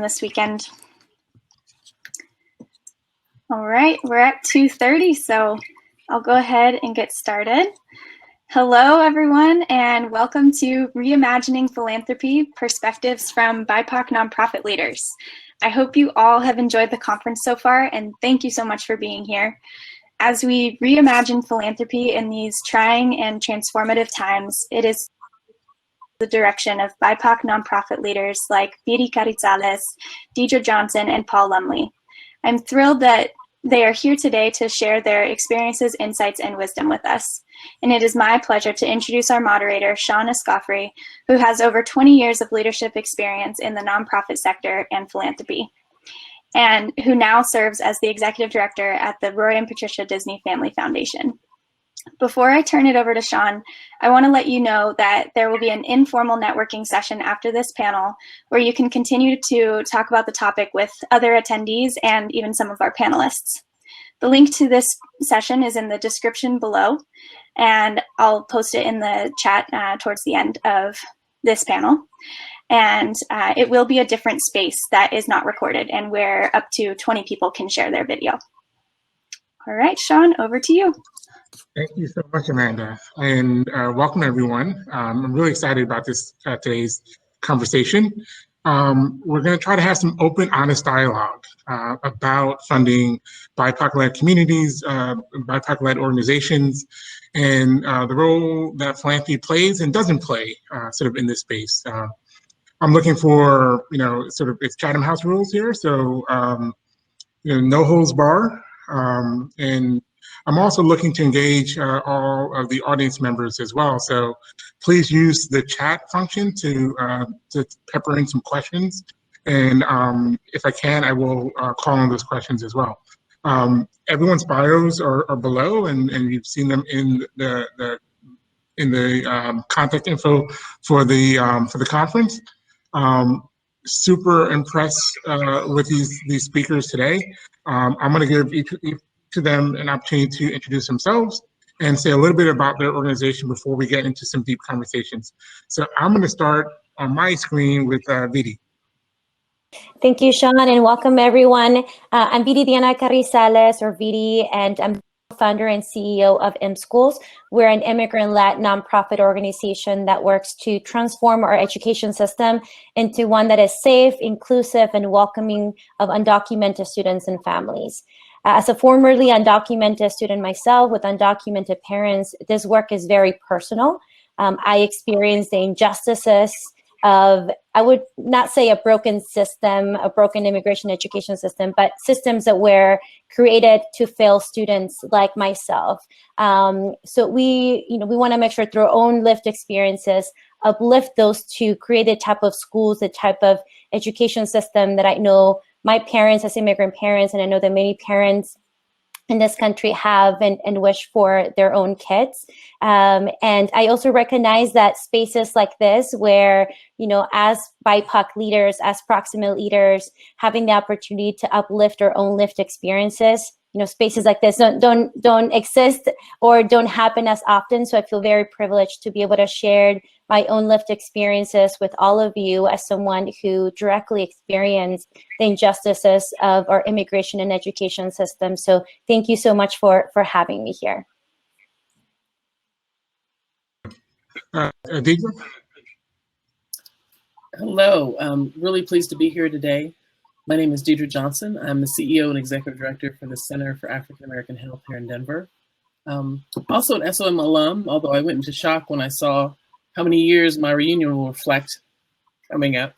this weekend. All right, we're at 2:30, so I'll go ahead and get started. Hello, everyone, and welcome to Reimagining Philanthropy, Perspectives from BIPOC Nonprofit Leaders. I hope you all have enjoyed the conference so far, and thank you so much for being here. As we reimagine philanthropy in these trying and transformative times, it is the direction of BIPOC nonprofit leaders like Viri Carrizales, Deidre Johnson, and Paul Lumley. I'm thrilled that they are here today to share their experiences, insights, and wisdom with us. And it is my pleasure to introduce our moderator, Xiuhtezcatl, who has over 20 years of leadership experience in the nonprofit sector and philanthropy, and who now serves as the executive director at the Roy and Patricia Disney Family Foundation. Before I turn it over to Sean, I want to let you know that there will be an informal networking session after this panel where you can continue to talk about the topic with other attendees and even some of our panelists. The link to this session is in the description below, and I'll post it in the chat towards the end of this panel. And it will be a different space that is not recorded and where up to 20 people can share their video. All right, Sean, over to you. Thank you so much, Amanda, and welcome everyone. I'm really excited about this today's conversation. We're going to try to have some open, honest dialogue about funding BIPOC-led communities, BIPOC-led organizations, and the role that philanthropy plays and doesn't play sort of in this space. I'm looking for, sort of it's Chatham House rules here, so no holds bar, and I'm also looking to engage all of the audience members as well. So please use the chat function to pepper in some questions. And if I can, I will call on those questions as well. Everyone's bios are below, and you've seen them in the contact info for the conference. Super impressed with these speakers today. I'm going to give each to them an opportunity to introduce themselves and say a little bit about their organization before we get into some deep conversations. So I'm going to start on my screen with Viri. Thank you, Sean, and welcome everyone. I'm Viri Carrizales, or Viri, and I'm founder and CEO of IMSchools. We're an immigrant-led nonprofit organization that works to transform our education system into one that is safe, inclusive, and welcoming of undocumented students and families. As a formerly undocumented student myself with undocumented parents, this work is very personal. I experienced the injustices of, I would not say a broken system, a broken immigration education system, but systems that were created to fail students like myself. So we want to make sure through our own lived experiences, uplift those to create a type of schools, the type of education system that I know my parents as immigrant parents, and I know that many parents in this country have and wish for their own kids. And I also recognize that spaces like this where, as BIPOC leaders, as proximate leaders, having the opportunity to uplift our own lived experiences, spaces like this don't exist or don't happen as often. So I feel very privileged to be able to share my own lived experiences with all of you as someone who directly experienced the injustices of our immigration and education system. So thank you so much for having me here. Deidre? Hello, I'm really pleased to be here today. My name is Deidre Johnson. I'm the CEO and Executive Director for the Center for African American Health here in Denver. Also an SOM alum, although I went into shock when I saw how many years my reunion will reflect coming up.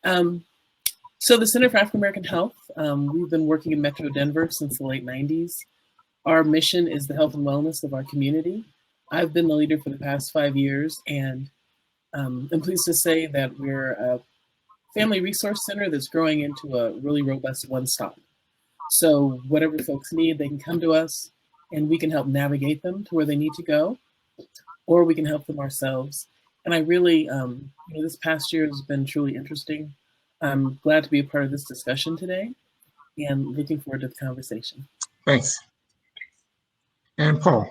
So the Center for African American Health, we've been working in Metro Denver since the late 90s. Our mission is the health and wellness of our community. I've been the leader for the past 5 years, and I'm pleased to say that we're a family resource center that's growing into a really robust one-stop. So whatever folks need, they can come to us and we can help navigate them to where they need to go, or we can help them ourselves. And I really, this past year has been truly interesting. I'm glad to be a part of this discussion today and looking forward to the conversation. Thanks. And Paul.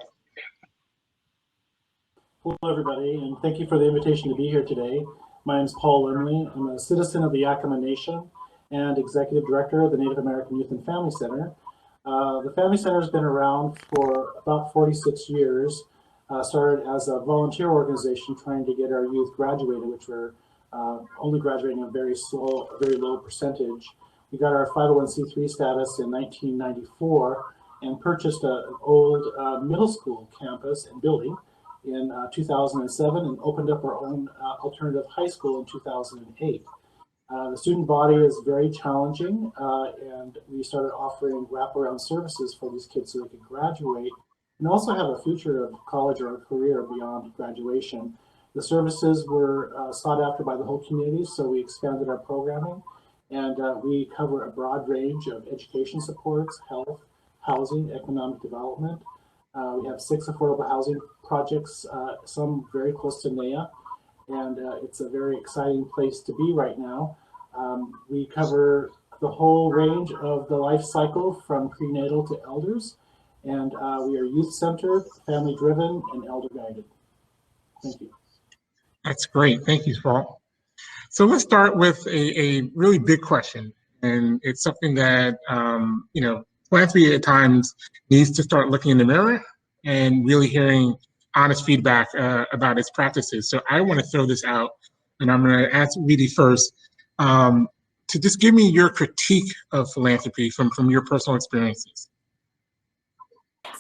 Hello, everybody, and thank you for the invitation to be here today. My name is Paul Lumley. I'm a citizen of the Yakama Nation, and Executive Director of the Native American Youth and Family Center. The Family Center has been around for about 46 years. Started as a volunteer organization trying to get our youth graduated, which were only graduating a very low percentage. We got our 501c3 status in 1994 and purchased an old middle school campus and building in 2007 and opened up our own alternative high school in 2008. The student body is very challenging, and we started offering wraparound services for these kids so they could graduate and also have a future of college or a career beyond graduation. The services were sought after by the whole community, so we expanded our programming, and we cover a broad range of education supports, health, housing, economic development. We have 6 affordable housing projects, some very close to NEA, and it's a very exciting place to be right now. We cover the whole range of the life cycle from prenatal to elders, and we are youth-centered, family-driven, and elder-guided. Thank you. That's great. Thank you, Paul. So let's start with a really big question, and it's something that philanthropy at times needs to start looking in the mirror and really hearing honest feedback about its practices. So I want to throw this out, and I'm going to ask Weedy first to just give me your critique of philanthropy from your personal experiences.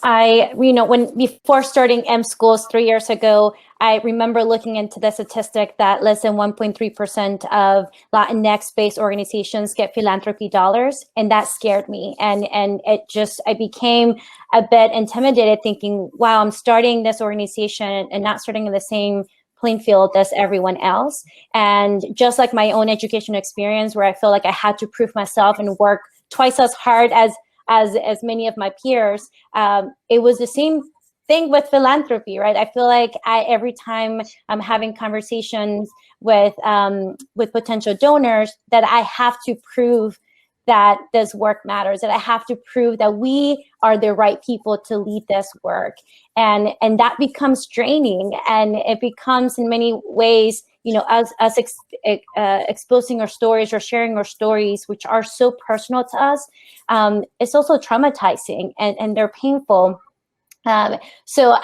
Before starting M Schools 3 years ago, I remember looking into the statistic that less than 1.3% of Latinx-based organizations get philanthropy dollars, and that scared me. And I became a bit intimidated, thinking, wow, I'm starting this organization and not starting in the same playing field as everyone else. And just like my own education experience, where I feel like I had to prove myself and work twice as hard as many of my peers, it was the same thing with philanthropy, right? I feel like every time I'm having conversations with potential donors, that I have to prove that this work matters, that I have to prove that we are the right people to lead this work. And that becomes draining, and it becomes in many ways, us exposing our stories or sharing our stories, which are so personal to us, it's also traumatizing and they're painful. So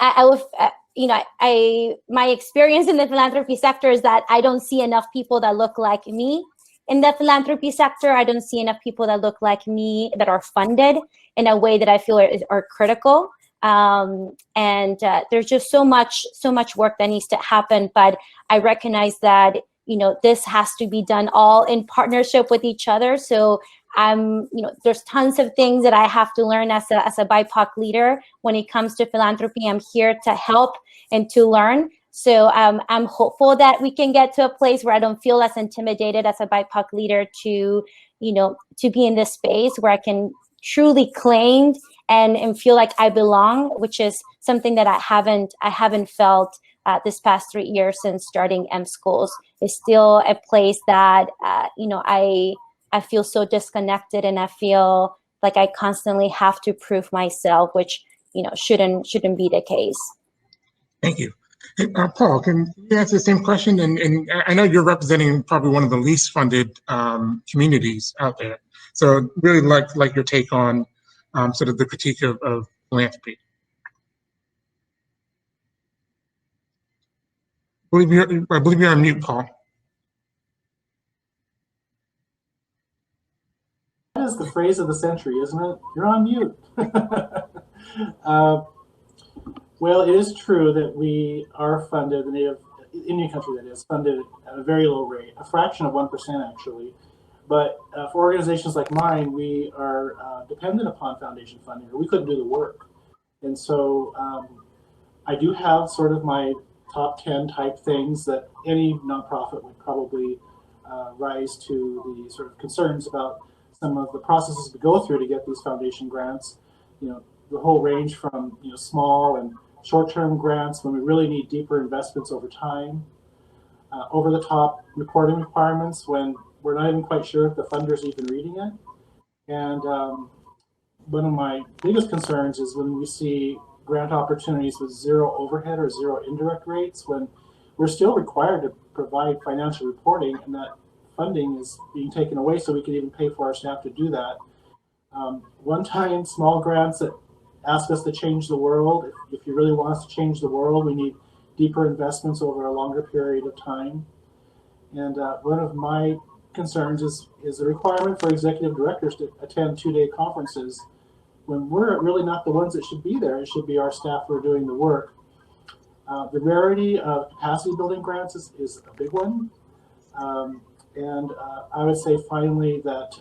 my experience in the philanthropy sector is that I don't see enough people that look like me in the philanthropy sector. I don't see enough people that look like me that are funded in a way that I feel are critical. And there's just so much work that needs to happen. But I recognize that, this has to be done all in partnership with each other. So there's tons of things that I have to learn as a BIPOC leader when it comes to philanthropy. I'm here to help and to learn. So I'm hopeful that we can get to a place where I don't feel as intimidated as a BIPOC leader to be in this space where I can truly claim and feel like I belong, which is something that I haven't felt this past 3 years since starting M Schools. It's still a place that I feel so disconnected, and I feel like I constantly have to prove myself, which shouldn't be the case. Thank you. Hey, Paul, can you answer the same question? And I know you're representing probably one of the least funded communities out there. So really like your take on sort of the critique of philanthropy. I believe you're on mute, Paul. That is the phrase of the century, isn't it? You're on mute. Well, it is true that we are funded, the Native Indian country that is, funded at a very low rate, a fraction of 1% actually. But for organizations like mine, we are dependent upon foundation funding, or we couldn't do the work. And so I do have sort of my top 10 type things that any nonprofit would probably rise to the sort of concerns about some of the processes we go through to get these foundation grants. The whole range from small and short-term grants when we really need deeper investments over time, over-the-top reporting requirements when we're not even quite sure if the funder's even reading it. And one of my biggest concerns is when we see grant opportunities with zero overhead or zero indirect rates, when we're still required to provide financial reporting, and that funding is being taken away so we can even pay for our staff to do that. One-time small grants that ask us to change the world. If you really want us to change the world, we need deeper investments over a longer period of time. And one of my concerns is the requirement for executive directors to attend 2-day conferences when we're really not the ones that should be there. It should be our staff who are doing the work. The rarity of capacity building grants is a big one. And I would say finally that,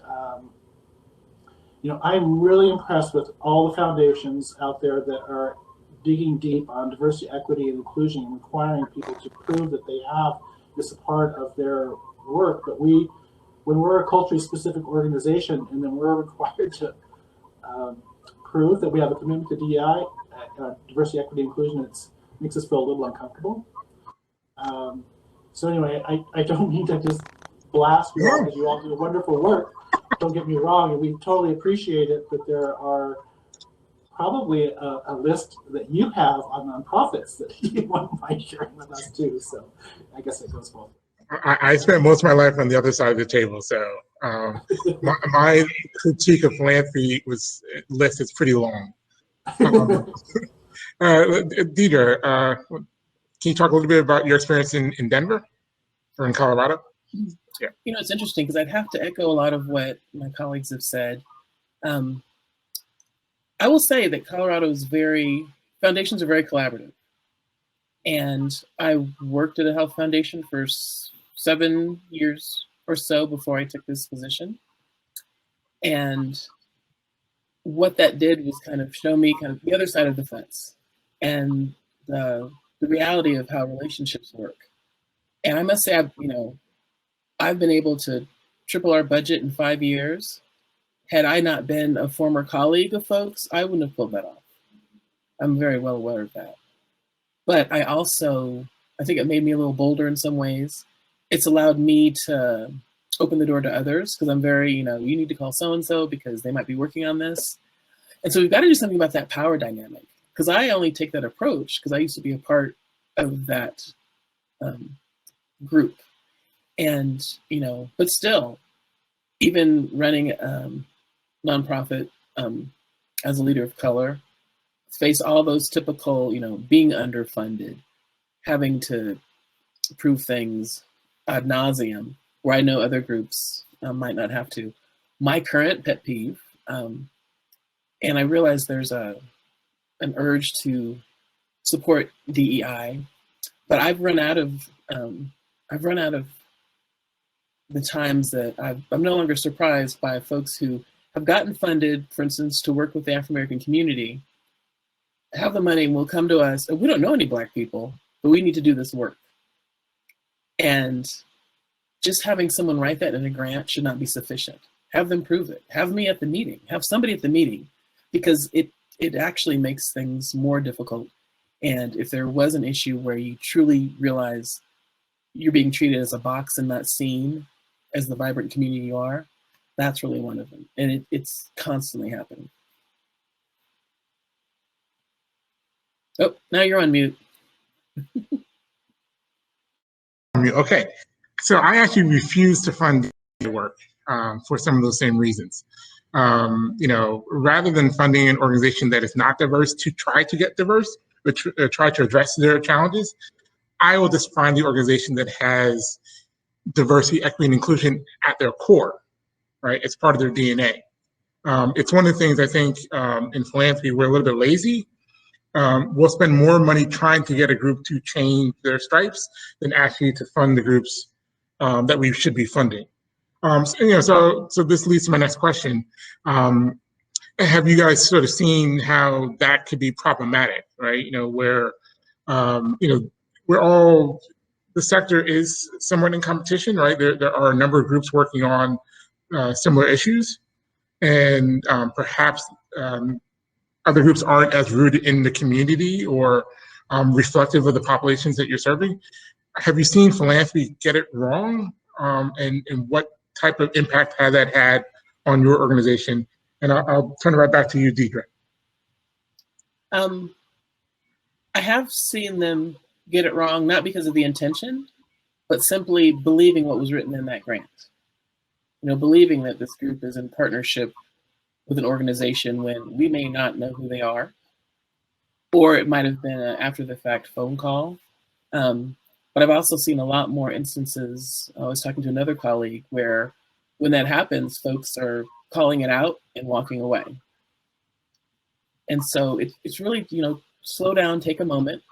I'm really impressed with all the foundations out there that are digging deep on diversity, equity, and inclusion and requiring people to prove that they have this a part of their work. But when we're a culturally specific organization and then we're required to prove that we have a commitment to DEI, diversity, equity, inclusion, it makes us feel a little uncomfortable. So anyway, I don't mean to just blast you all because you all do wonderful work. Don't get me wrong, and we totally appreciate it, but there are probably a list that you have on nonprofits that you wouldn't mind sharing with us too. So I guess it goes both. I spent most of my life on the other side of the table, so my critique of philanthropy list is pretty long. Deidre, can you talk a little bit about your experience in Denver or in Colorado? Yeah. It's interesting because I'd have to echo a lot of what my colleagues have said. I will say that Colorado's foundations are very collaborative. And I worked at a health foundation for 7 years or so before I took this position. And what that did was kind of show me kind of the other side of the fence and the reality of how relationships work. And I must say, I've been able to triple our budget in 5 years. Had I not been a former colleague of folks, I wouldn't have pulled that off. I'm very well aware of that. But I think it made me a little bolder in some ways. It's allowed me to open the door to others because I'm very, you need to call so-and-so because they might be working on this. And so we've got to do something about that power dynamic because I only take that approach because I used to be a part of that group. And, but still, even running a nonprofit as a leader of color, face all those typical, being underfunded, having to prove things ad nauseum, where I know other groups might not have to. My current pet peeve, and I realize there's an urge to support DEI, but I've run out of the times that I'm no longer surprised by folks who have gotten funded, for instance, to work with the Afro-American community, have the money and will come to us, and we don't know any Black people, but we need to do this work. And just having someone write that in a grant should not be sufficient. Have them prove it. Have me at the meeting. Have somebody at the meeting, because it actually makes things more difficult. And if there was an issue where you truly realize you're being treated as a box and not seen as the vibrant community you are, that's really one of them. And it's constantly happening. Oh, now you're on mute. Okay, so I actually refuse to fund the work for some of those same reasons. Rather than funding an organization that is not diverse to try to get diverse, but try to address their challenges, I will just find the organization that has diversity, equity, and inclusion at their core, right? It's part of their DNA. It's one of the things I think in philanthropy, we're a little bit lazy. We'll spend more money trying to get a group to change their stripes than actually to fund the groups that we should be funding. So this leads to my next question. Have you guys sort of seen how that could be problematic, right? Where, we're all, the sector is somewhat in competition, right? There are a number of groups working on similar issues, and perhaps other groups aren't as rooted in the community or reflective of the populations that you're serving. Have you seen philanthropy get it wrong? And what type of impact has that had on your organization? And I'll turn it right back to you, Deidre. I have seen them get it wrong, not because of the intention, but simply believing what was written in that grant. Believing that this group is in partnership with an organization when we may not know who they are, or it might have been an after the fact phone call. But I've also seen a lot more instances. I was talking to another colleague where when that happens, folks are calling it out and walking away. And so it's really, slow down, take a moment,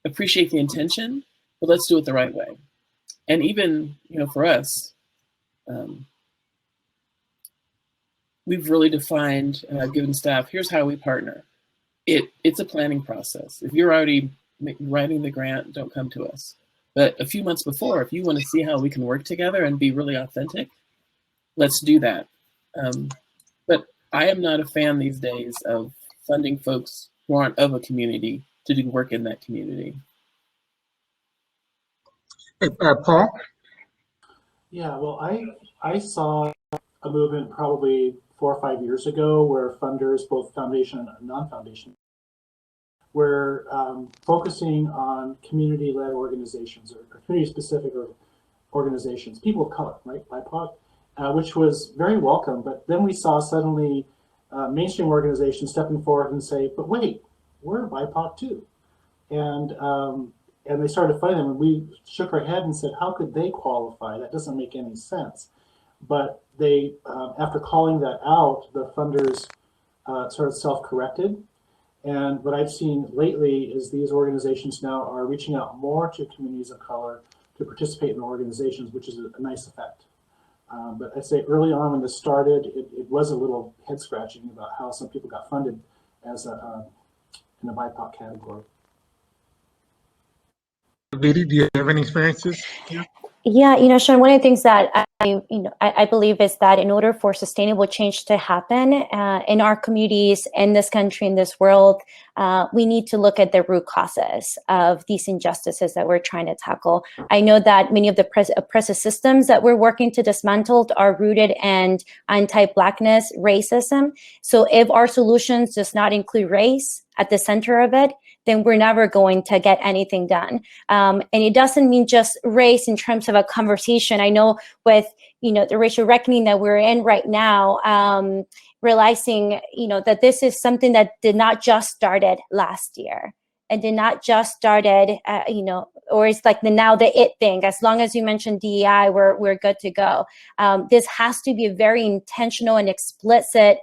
appreciate the intention, but let's do it the right way. And even, for us, we've really defined, and I've given staff, here's how we partner. It's a planning process. If you're already writing the grant, don't come to us. But a few months before, if you want to see how we can work together and be really authentic, let's do that. But I am not a fan these days of funding folks who aren't of a community to do work in that community. Paul? Yeah, well, I saw a movement probably 4 or 5 years ago where funders, both foundation and non-foundation, were focusing on community-led organizations or community-specific organizations, people of color, right, BIPOC, which was very welcome. But then we saw suddenly mainstream organizations stepping forward and say, but wait, we're BIPOC too. And they started funding them, and we shook our head and said, how could they qualify? That doesn't make any sense. But they, after calling that out, the funders sort of self-corrected. And what I've seen lately is these organizations now are reaching out more to communities of color to participate in organizations, which is a nice effect. But I'd say early on when this started, it was a little head scratching about how some people got funded as in the BIPOC category. Vidi, do you have any experiences? Yeah, Sean, one of the things that I believe is that in order for sustainable change to happen in our communities, in this country, in this world, we need to look at the root causes of these injustices that we're trying to tackle. I know that many of the oppressive systems that we're working to dismantle are rooted in anti-Blackness, racism. So if our solutions does not include race at the center of it, then we're never going to get anything done. And it doesn't mean just race in terms of a conversation. I know with, the racial reckoning that we're in right now, realizing, that this is something that did not just started last year and did not just started, or it's like the it thing. As long as you mention DEI, we're good to go. This has to be a very intentional and explicit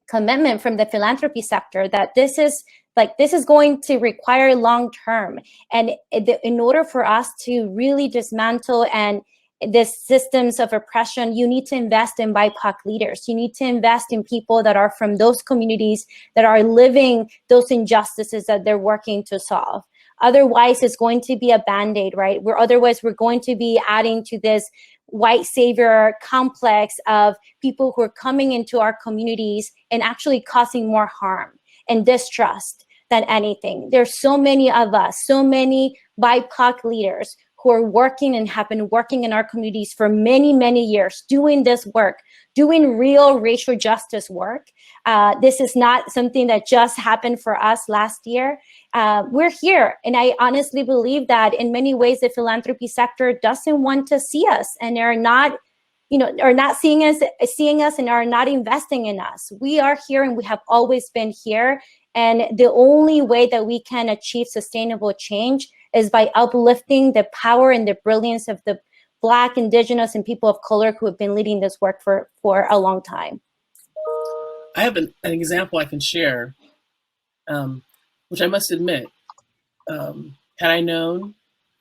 commitment from the philanthropy sector that this is going to require long term. And in order for us to really dismantle and the systems of oppression, you need to invest in BIPOC leaders. You need to invest in people that are from those communities that are living those injustices that they're working to solve. Otherwise, it's going to be a Band-Aid, right? Otherwise, we're going to be adding to this white savior complex of people who are coming into our communities and actually causing more harm and distrust than anything. There's so many of us, so many BIPOC leaders who are working and have been working in our communities for many, many years, doing this work, doing real racial justice work. This is not something that just happened for us last year. We're here, and I honestly believe that in many ways the philanthropy sector doesn't want to see us, and they're not, are not seeing us and are not investing in us. We are here, and we have always been here. And the only way that we can achieve sustainable change is by uplifting the power and the brilliance of the Black, Indigenous, and people of color who have been leading this work for a long time. I have an example I can share, which I must admit, had I known,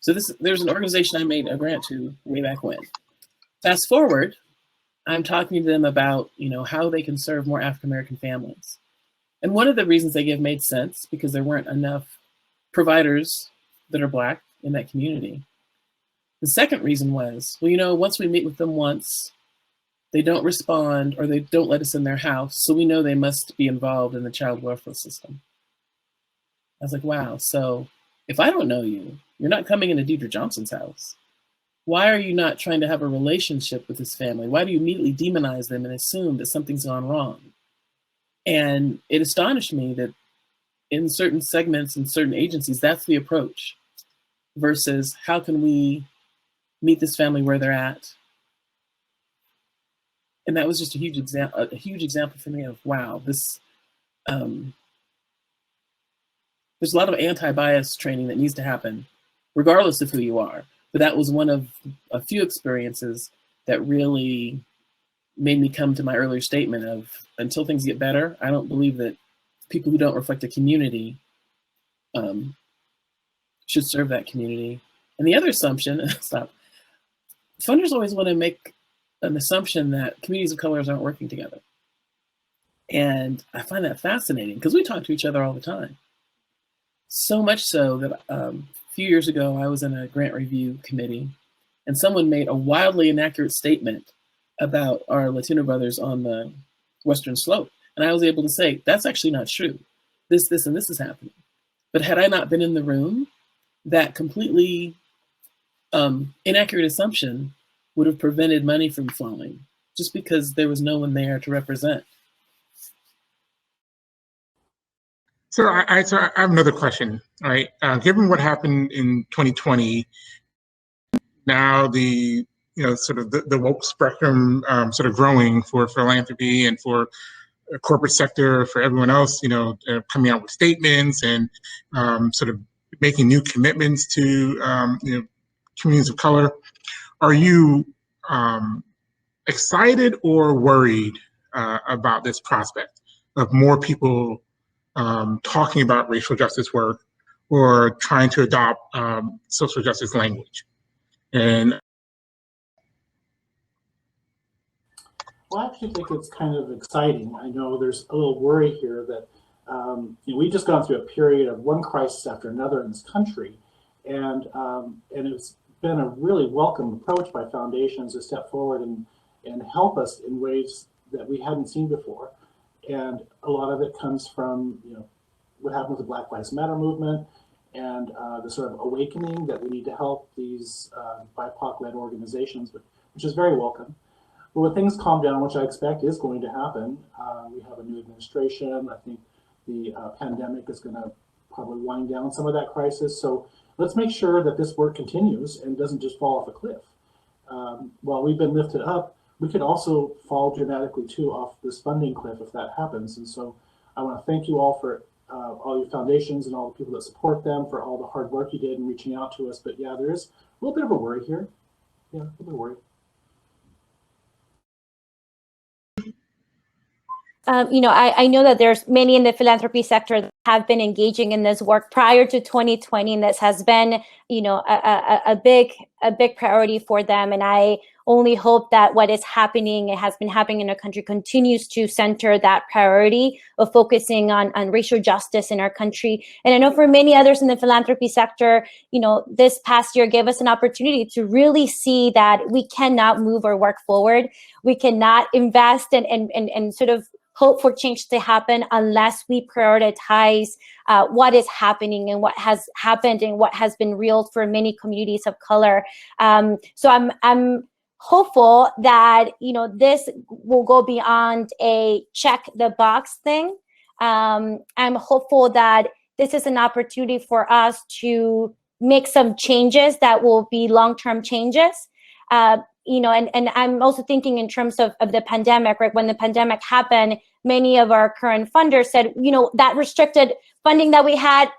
there's an organization I made a grant to way back when. Fast forward, I'm talking to them about, how they can serve more African-American families. And one of the reasons they give made sense because there weren't enough providers that are Black in that community. The second reason was, once we meet with them once, they don't respond or they don't let us in their house, so we know they must be involved in the child welfare system. I was like, wow, so if I don't know you, you're not coming into Deidre Johnson's house. Why are you not trying to have a relationship with this family? Why do you immediately demonize them and assume that something's gone wrong? And it astonished me that in certain segments and certain agencies, that's the approach. versus how can we meet this family where they're at. And that was just a huge example for me of, wow, this, there's a lot of anti-bias training that needs to happen, regardless of who you are. But that was one of a few experiences that really made me come to my earlier statement of, until things get better, I don't believe that people who don't reflect a community should serve that community. And the other assumption, funders always want to make an assumption that communities of colors aren't working together. And I find that fascinating because we talk to each other all the time. So much so that a few years ago, I was in a grant review committee and someone made a wildly inaccurate statement about our Latino brothers on the Western Slope. And I was able to say, that's actually not true. This, and this is happening. But had I not been in the room, that completely inaccurate assumption would have prevented money from flowing just because there was no one there to represent. So I have another question, right? Given what happened in 2020, now the sort of the woke spectrum sort of growing for philanthropy and for the corporate sector, for everyone else, coming out with statements and sort of making new commitments to communities of color. Are you excited or worried about this prospect of more people talking about racial justice work or trying to adopt social justice language? And well, I actually think it's kind of exciting. I know there's a little worry here that we've just gone through a period of one crisis after another in this country, and it's been a really welcome approach by foundations to step forward and help us in ways that we hadn't seen before. And a lot of it comes from what happened with the Black Lives Matter movement and the sort of awakening that we need to help these BIPOC-led organizations, which is very welcome. But when things calm down, which I expect is going to happen, we have a new administration. I think the pandemic is going to probably wind down some of that crisis. So let's make sure that this work continues and doesn't just fall off a cliff. While we've been lifted up, we could also fall dramatically too off this funding cliff if that happens. And so I want to thank you all for all your foundations and all the people that support them, for all the hard work you did in reaching out to us. But yeah, there is a little bit of a worry here. Yeah, a little bit of worry. I know that there's many in the philanthropy sector that have been engaging in this work prior to 2020, and this has been, a big priority for them. And I only hope that what is happening, it has been happening in our country, continues to center that priority of focusing on racial justice in our country. And I know for many others in the philanthropy sector, this past year gave us an opportunity to really see that we cannot move our work forward. We cannot invest and sort of hope for change to happen unless we prioritize what is happening and what has happened and what has been real for many communities of color. So I'm hopeful that this will go beyond a check the box thing. I'm hopeful that this is an opportunity for us to make some changes that will be long-term changes. And I'm also thinking in terms of the pandemic, right? When the pandemic happened, many of our current funders said, that restricted funding that we had,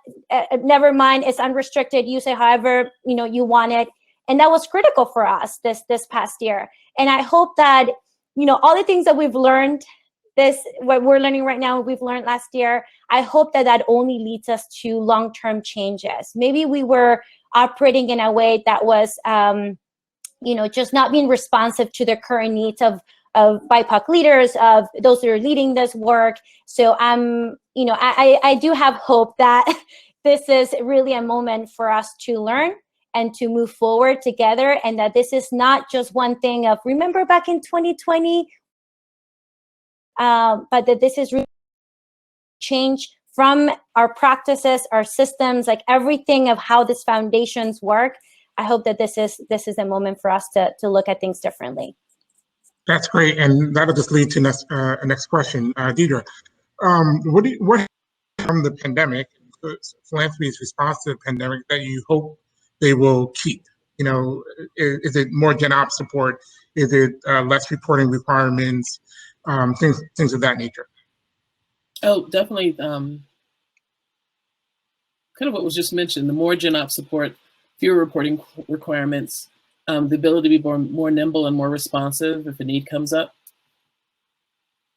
never mind, it's unrestricted, use it however, you want it. And that was critical for us this past year. And I hope that, all the things that we've learned, what we're learning right now, we've learned last year, I hope that only leads us to long-term changes. Maybe we were operating in a way that was, just not being responsive to the current needs of BIPOC leaders, of those that are leading this work. So I do have hope that this is really a moment for us to learn and to move forward together, and that this is not just one thing of, remember back in 2020, but that this is really change from our practices, our systems, like everything of how these foundations work. I hope that this is a moment for us to look at things differently. That's great, and that'll just lead to next question, Deidre. What from the pandemic, philanthropy's response to the pandemic, that you hope they will keep? You know, is it more Gen Op support? Is it less reporting requirements? Things of that nature. Oh, definitely. Kind of what was just mentioned, the more Gen Op support, fewer reporting requirements, the ability to be more nimble and more responsive if a need comes up.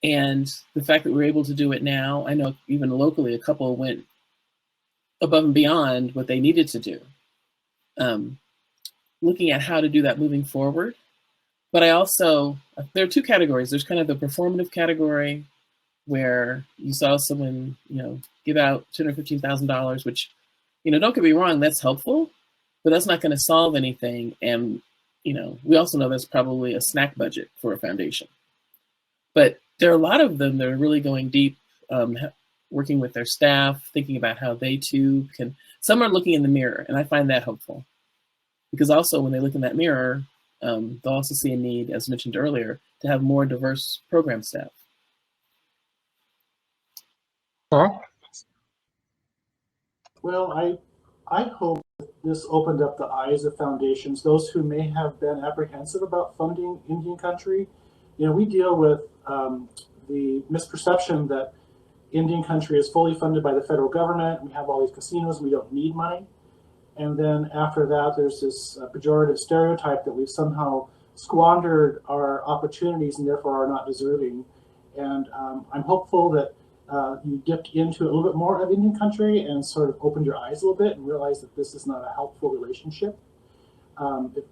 And the fact that we're able to do it now, I know even locally, a couple went above and beyond what they needed to do. Looking at how to do that moving forward. But I also, there are two categories. There's kind of the performative category where you saw someone, give out $215,000, which, don't get me wrong, that's helpful, but that's not going to solve anything. And, we also know that's probably a snack budget for a foundation. But there are a lot of them that are really going deep, working with their staff, thinking about how they too can, some are looking in the mirror, and I find that helpful. Because also when they look in that mirror, they'll also see a need, as mentioned earlier, to have more diverse program staff. Paul? Well, I hope this opened up the eyes of foundations, those who may have been apprehensive about funding Indian country. We deal with the misperception that Indian country is fully funded by the federal government. We have all these casinos, we don't need money. And then after that, there's this pejorative stereotype that we've somehow squandered our opportunities and therefore are not deserving. And I'm hopeful that you dipped into a little bit more of Indian country and sort of opened your eyes a little bit and realized that this is not a helpful relationship.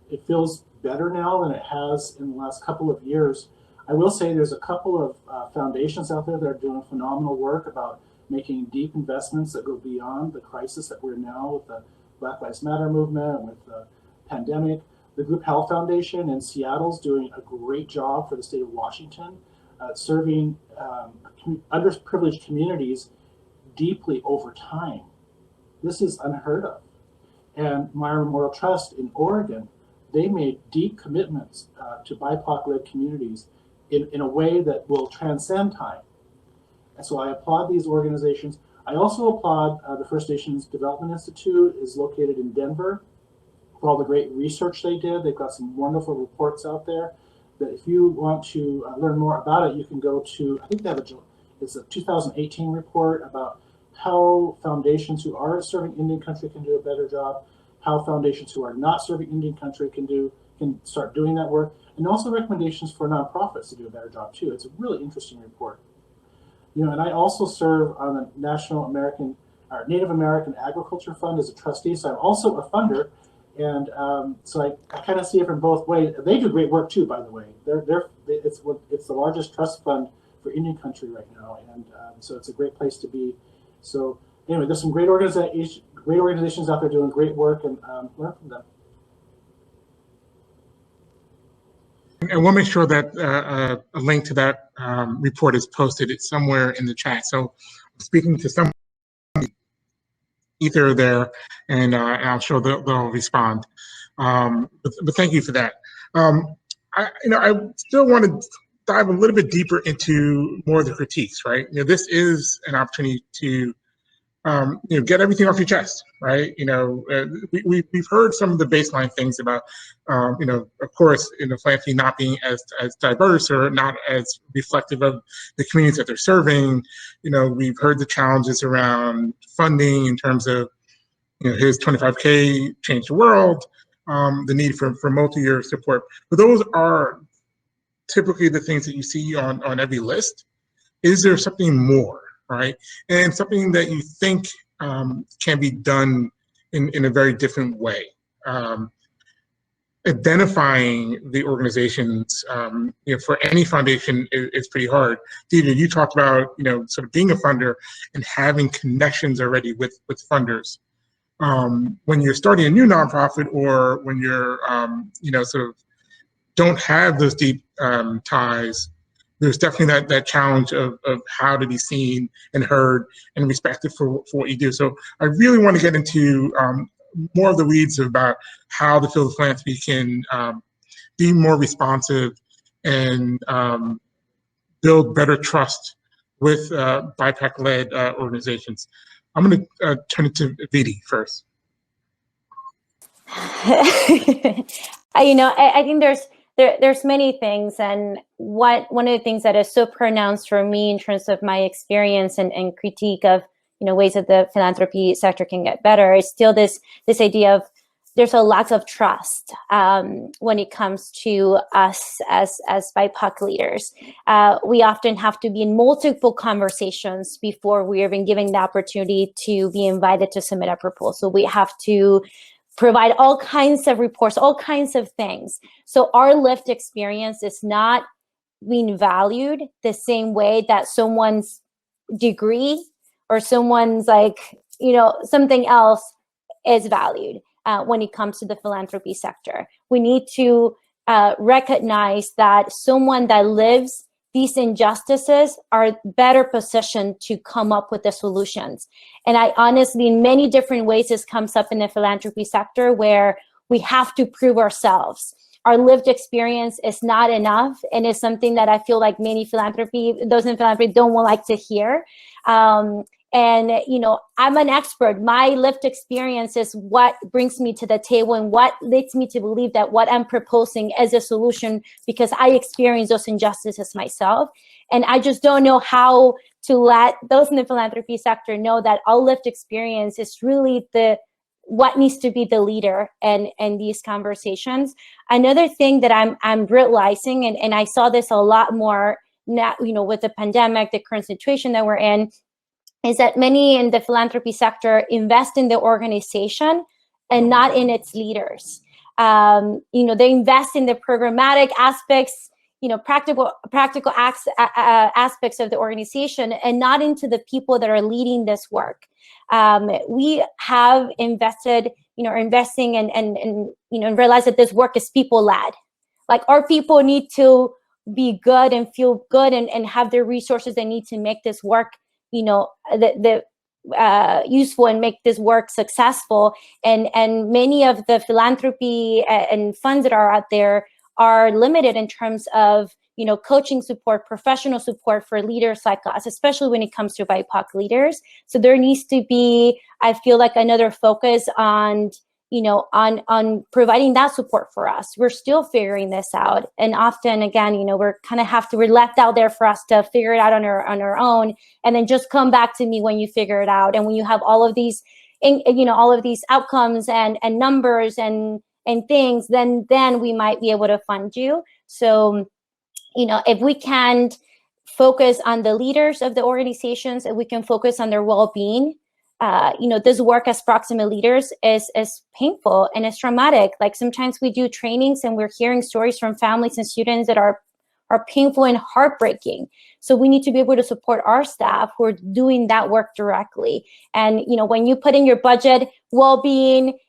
It feels better now than it has in the last couple of years. I will say there's a couple of foundations out there that are doing phenomenal work about making deep investments that go beyond the crisis that we're now with the Black Lives Matter movement, with the pandemic. The Group Health Foundation in Seattle is doing a great job for the state of Washington, serving underprivileged communities deeply over time. This is unheard of. And Myra Memorial Trust in Oregon, they made deep commitments to BIPOC-led communities in a way that will transcend time. And so I applaud these organizations. I also applaud the First Nations Development Institute is located in Denver for all the great research they did. They've got some wonderful reports out there that if you want to learn more about it, you can go to, I think they have it's a 2018 report about how foundations who are serving Indian country can do a better job, how foundations who are not serving Indian country can start doing that work, and also recommendations for nonprofits to do a better job too. It's a really interesting report. And I also serve on the Native American Agriculture Fund as a trustee, so I'm also a funder, and so I kind of see it from both ways. They do great work too, by the way. It's the largest trust fund for Indian country right now, and so it's a great place to be. So anyway, there's some great organizations out there doing great work, and learn from them. And we'll make sure that a link to that report is posted somewhere in the chat. So I'm speaking to someone either there, and I'm sure they'll respond. But thank you for that. I still want to dive a little bit deeper into more of the critiques, right? This is an opportunity to get everything off your chest, right? We've heard some of the baseline things about, of course, philanthropy not being as diverse or not as reflective of the communities that they're serving. We've heard the challenges around funding in terms of, his 25K changed the world, the need for multi-year support. But those are typically the things that you see on every list. Is there something more? Right, and something that you think can be done in a very different way. Identifying the organizations, for any foundation is pretty hard. Deidre, you talked about sort of being a funder and having connections already with funders. When you're starting a new nonprofit, or when you're sort of don't have those deep ties, there's definitely that challenge of how to be seen and heard and respected for what you do. So I really want to get into more of the weeds about how the field of philanthropy can be more responsive and build better trust with BIPOC-led organizations. I'm going to turn it to Vidi first. I think there's many things, and one of the things that is so pronounced for me in terms of my experience and critique of ways that the philanthropy sector can get better is still this idea of there's a lack of trust when it comes to us as BIPOC leaders. We often have to be in multiple conversations before we're even given the opportunity to be invited to submit a proposal. We have to provide all kinds of reports, all kinds of things. So our lived experience is not being valued the same way that someone's degree or someone's something else is valued when it comes to the philanthropy sector. We need to recognize that someone that lives these injustices are better positioned to come up with the solutions. And I honestly, in many different ways, this comes up in the philanthropy sector where we have to prove ourselves. Our lived experience is not enough, and it's something that I feel like those in philanthropy don't like to hear. And I'm an expert. My lived experience is what brings me to the table and what leads me to believe that what I'm proposing is a solution, because I experience those injustices myself. And I just don't know how to let those in the philanthropy sector know that our lived experience is really what needs to be the leader in these conversations. Another thing that I'm realizing, and I saw this a lot more now, with the pandemic, the current situation that we're in, is that many in the philanthropy sector invest in the organization and not in its leaders. They invest in the programmatic aspects, practical aspects of the organization, and not into the people that are leading this work. We have invested, investing and realize that this work is people-led. Like, our people need to be good and feel good and have the resources they need to make this work useful and make this work successful. And many of the philanthropy and funds that are out there are limited in terms of coaching support, professional support for leaders like us, especially when it comes to BIPOC leaders. So there needs to be, I feel like, another focus on on providing that support for us. We're still figuring this out, and often, again, we're left out there for us to figure it out on our own, and then just come back to me when you figure it out, and when you have all of these, all of these outcomes and numbers and things, then we might be able to fund you. So, if we can focus on the leaders of the organizations, if we can focus on their well-being. This work as proximate leaders is painful and it's traumatic. Like, sometimes we do trainings and we're hearing stories from families and students that are painful and heartbreaking. So we need to be able to support our staff who are doing that work directly. And, when you put in your budget, well-being,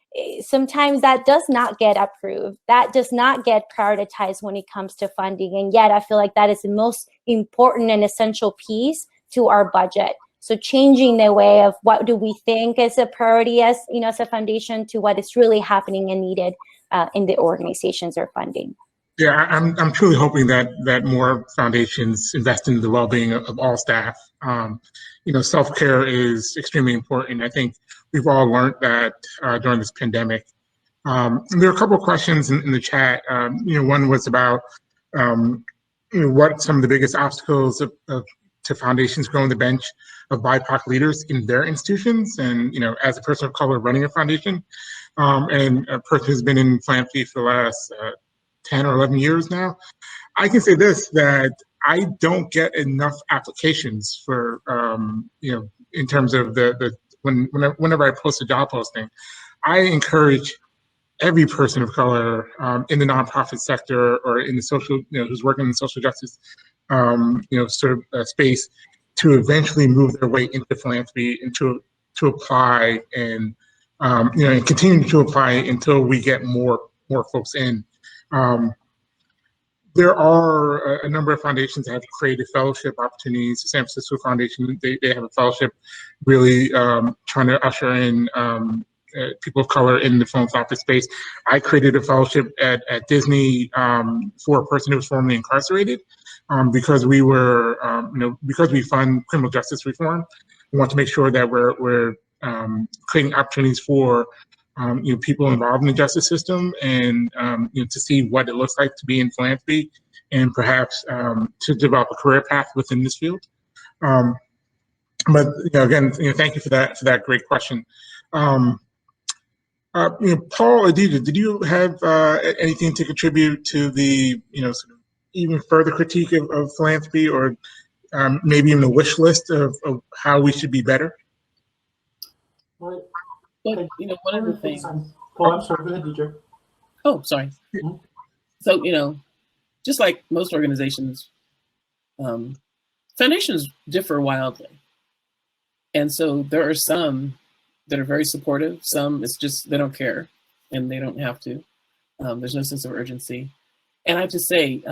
sometimes that does not get approved. That does not get prioritized when it comes to funding. And yet I feel like that is the most important and essential piece to our budget. So changing the way of what do we think is a priority as a foundation to what is really happening and needed in the organizations they're funding. Yeah, I'm truly hoping that more foundations invest in the well-being of all staff. Self-care is extremely important. I think we've all learned that during this pandemic. There are a couple of questions in the chat. One was about what some of the biggest obstacles to foundations growing the bench of BIPOC leaders in their institutions. And, as a person of color running a foundation, and a person who's been in philanthropy for the last 10 or 11 years now, I can say this, that I don't get enough applications for, in terms of whenever I post a job posting. I encourage every person of color in the nonprofit sector or in the social, who's working in social justice, space, to eventually move their way into philanthropy and to apply and and continue to apply until we get more folks in. There are a number of foundations that have created fellowship opportunities. The San Francisco Foundation, they have a fellowship really trying to usher in people of color in the philanthropic space. I created a fellowship at Disney for a person who was formerly incarcerated because we were, because we fund criminal justice reform. We want to make sure that we're creating opportunities for people involved in the justice system, and to see what it looks like to be in philanthropy, and perhaps to develop a career path within this field. But again, thank you for that great question. Paul, Adida, did you have anything to contribute to the sort of even further critique of philanthropy, or maybe even a wish list of how we should be better? Well, But, one of the things. Oh, I'm sorry. Go ahead, DJ. Oh, sorry. Mm-hmm. So, just like most organizations, foundations differ wildly. And so there are some that are very supportive. Some, it's just they don't care and they don't have to. There's no sense of urgency. And I have to say,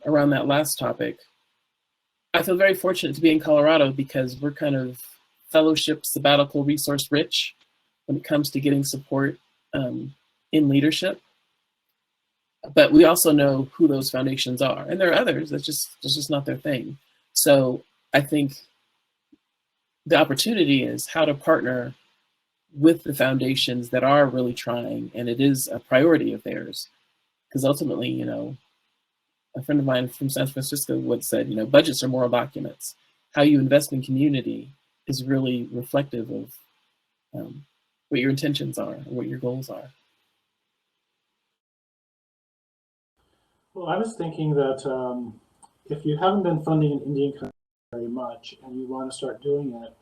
around that last topic, I feel very fortunate to be in Colorado because we're kind of fellowship, sabbatical, resource rich when it comes to getting support in leadership. But we also know who those foundations are. And there are others that's just not their thing. So I think the opportunity is how to partner with the foundations that are really trying, and it is a priority of theirs. Because ultimately, a friend of mine from San Francisco once said, budgets are moral documents. How you invest in community is really reflective of what your intentions are and what your goals are. Well, I was thinking that if you haven't been funding an Indian country very much and you want to start doing it,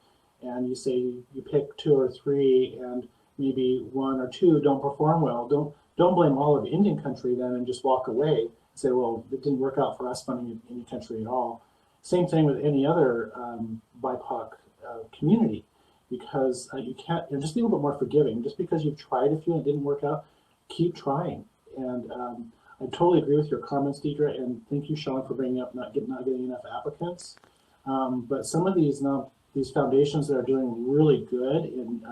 and you say you pick 2 or 3 and maybe 1 or 2 don't perform well, don't blame all of Indian country then and just walk away and say, well, it didn't work out for us funding any country at all. Same thing with any other BIPOC community, because you can't, just be a little bit more forgiving. Just because you've tried a few and it didn't work out, keep trying. And I totally agree with your comments, Deidre, and thank you, Sean, for bringing up not getting enough applicants. But some of these foundations that are doing really good in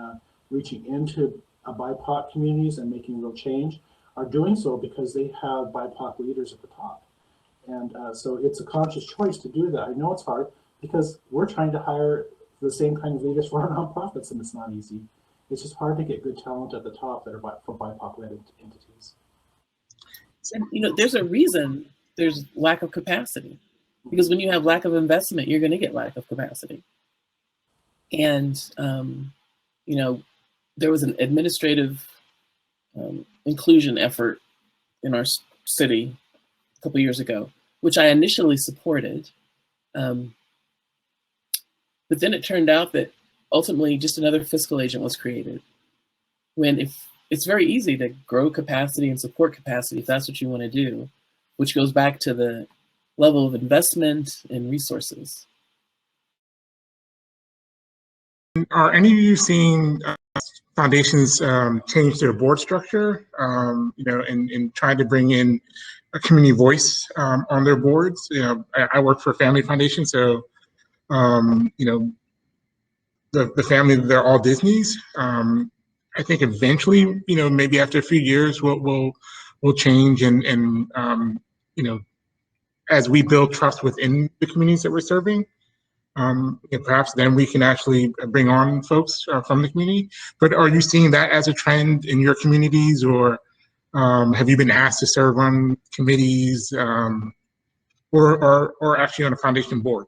reaching into BIPOC communities and making real change are doing so because they have BIPOC leaders at the top. And so it's a conscious choice to do that. I know it's hard because we're trying to hire the same kind of leaders for our nonprofits, and it's not easy. It's just hard to get good talent at the top that are for BIPOC-led entities. And, there's a reason there's lack of capacity, because when you have lack of investment, you're going to get lack of capacity. And, there was an administrative inclusion effort in our city a couple years ago, which I initially supported. But then it turned out that ultimately just another fiscal agent was created. If it's very easy to grow capacity and support capacity if that's what you want to do, which goes back to the level of investment and resources. Are any of you seeing foundations change their board structure, and trying to bring in a community voice on their boards? I work for a family foundation, so the family, they're all Disney's. I think eventually, maybe after a few years, we'll change, and as we build trust within the communities that we're serving, perhaps then we can actually bring on folks from the community. But are you seeing that as a trend in your communities, or have you been asked to serve on committees, or actually on a foundation board?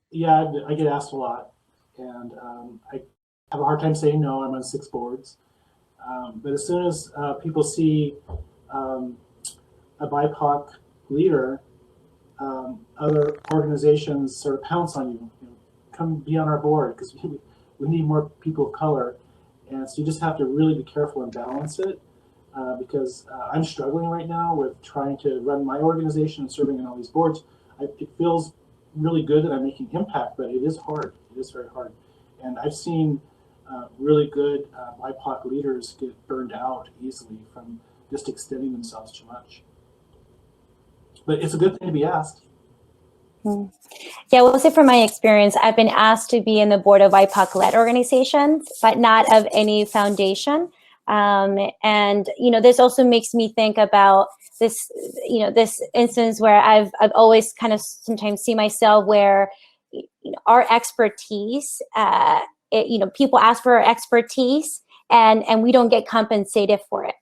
Yeah, I get asked a lot, and I have a hard time saying no. I'm on 6 boards. But as soon as people see a BIPOC leader, other organizations sort of pounce on you. Come be on our board because we need more people of color. And so you just have to really be careful and balance it because I'm struggling right now with trying to run my organization and serving on all these boards. It feels really good that I'm making impact, but it is hard. It is very hard. And I've seen really good BIPOC leaders get burned out easily from just extending themselves too much. But it's a good thing to be asked. Yeah, we'll say from my experience, I've been asked to be in the board of BIPOC-led organizations, but not of any foundation. And, this also makes me think about this, this instance where I've always kind of sometimes see myself where, our expertise people ask for our expertise and we don't get compensated for it,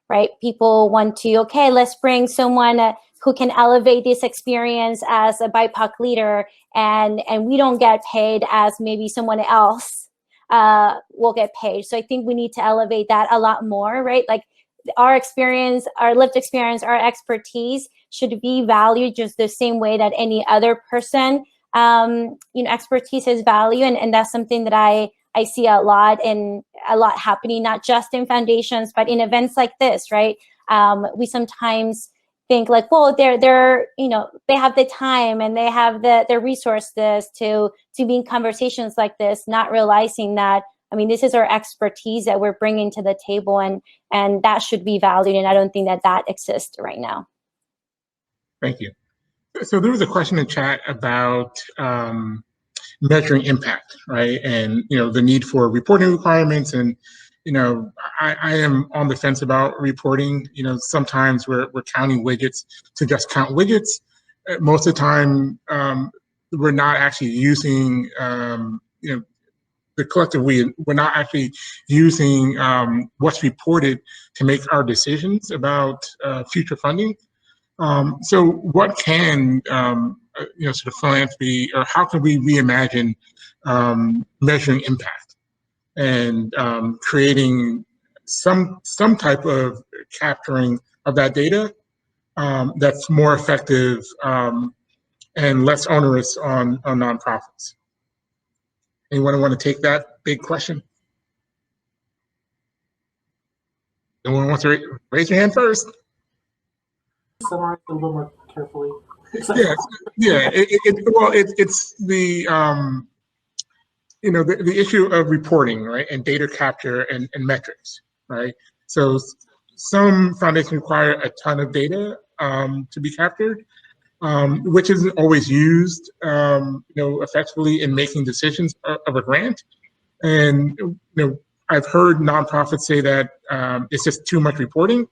right? People want to, okay, let's bring someone who can elevate this experience as a BIPOC leader, and we don't get paid as maybe someone else will get paid. So I think we need to elevate that a lot more, right? Like our experience, our lived experience, our expertise should be valued just the same way that any other person, expertise is value. And that's something that I see a lot happening, not just in foundations, but in events like this, right? We sometimes think like, well, they have the time and they have the resources to be in conversations like this, not realizing that, I mean, this is our expertise that we're bringing to the table, and that should be valued. And I don't think that exists right now. Thank you. So there was a question in chat about measuring impact, right? And, the need for reporting requirements. And, I am on the fence about reporting. Sometimes we're counting widgets to just count widgets. Most of the time, we're not actually using, the collective we're not actually using what's reported to make our decisions about future funding. So what can, sort of philanthropy, or how can we reimagine measuring impact and creating some type of capturing of that data that's more effective and less onerous on nonprofits? Anyone want to take that big question? Anyone wants to raise your hand first? Summarize a little more carefully. Yeah. It's the the issue of reporting, right, and data capture and metrics, right. So some foundations require a ton of data to be captured, which isn't always used, effectively in making decisions of a grant. And I've heard nonprofits say that it's just too much reporting.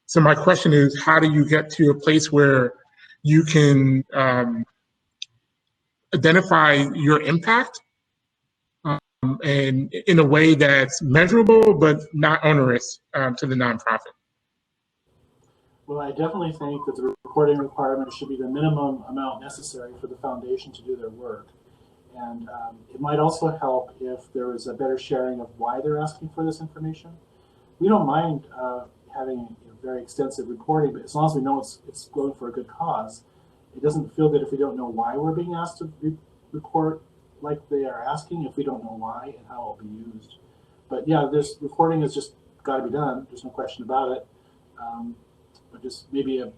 So my question is, how do you get to a place where you can identify your impact and in a way that's measurable but not onerous to the nonprofit? Well, I definitely think that the reporting requirement should be the minimum amount necessary for the foundation to do their work. And it might also help if there was a better sharing of why they're asking for this information. We don't mind having very extensive reporting, but as long as we know it's going for a good cause, it doesn't feel good if we don't know why we're being asked to report like they are asking, if we don't know why and how it will be used. But yeah, this reporting has just got to be done. There's no question about it. But just maybe a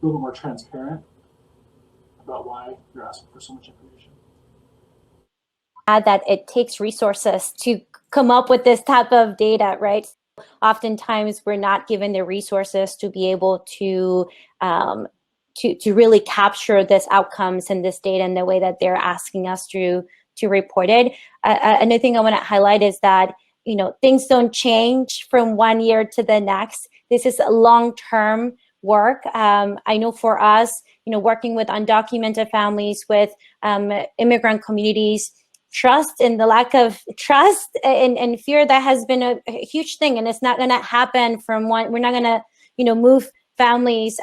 little more transparent about why they're asking for so much information. Add that it takes resources to come up with this type of data, right? Oftentimes, we're not given the resources to be able to really capture this outcomes and this data in the way that they're asking us to report it. Another thing I want to highlight is that things don't change from one year to the next. This is a long-term work. I know for us, working with undocumented families, with immigrant communities, trust and the lack of trust and fear, that has been a huge thing, and it's not going to happen from one. We're not going to move families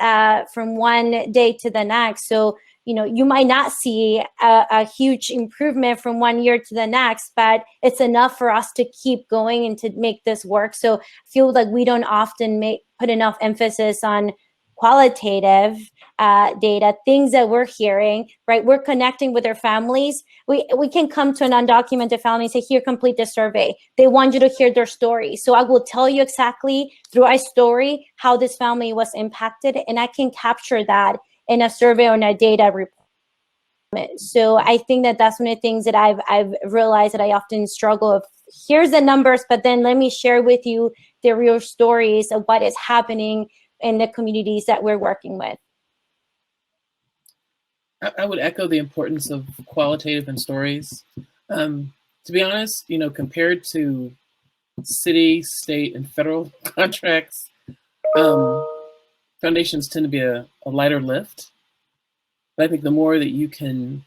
from one day to the next. So you might not see a huge improvement from one year to the next, but it's enough for us to keep going and to make this work. So I feel like we don't often put enough emphasis on qualitative data, things that we're hearing, right? We're connecting with their families. We can come to an undocumented family and say, here, complete the survey. They want you to hear their story. So I will tell you exactly through a story how this family was impacted, and I can capture that in a survey or in a data report. So I think that that's one of the things that I've realized that I often struggle with. Here's the numbers, but then let me share with you the real stories of what is happening in the communities that we're working with. I would echo the importance of qualitative and stories. To be honest, compared to city, state, and federal contracts, foundations tend to be a lighter lift. But I think the more that you can